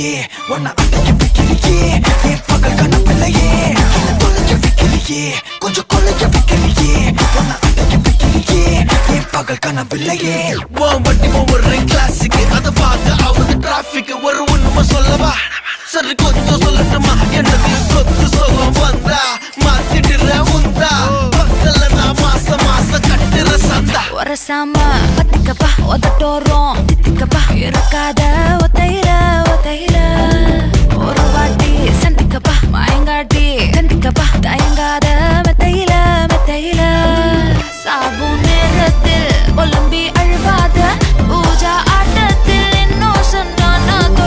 வைக்கிறியே உன்னை அடைக்க வைக்கிறியே என் பகல் கனவில்லையே தொலைக்க வைக்கிறியே கொஞ்சம் கொலைக்க வைக்கிறியே உன்னை அடைக்க வைக்கிறியே என் பகல் கனவில்லையே வண்டி ஒவ்வொரு கிளாஸுக்கு அதை பார்த்து ஆகுது டிராபிக் ஒரு உண்மை சொல்லவா சரி கொஞ்சம் சொல்லட்டுமா என்னது சொத்து சொல்லும் வந்தா மாத்திடுற உந்தா பக்கத்துல நான் மாசம் கட்டுற சந்தா ஒரசாம பத்திக்கப்பா உதட்டோரம் தித்திக்கப்பா இருக்காத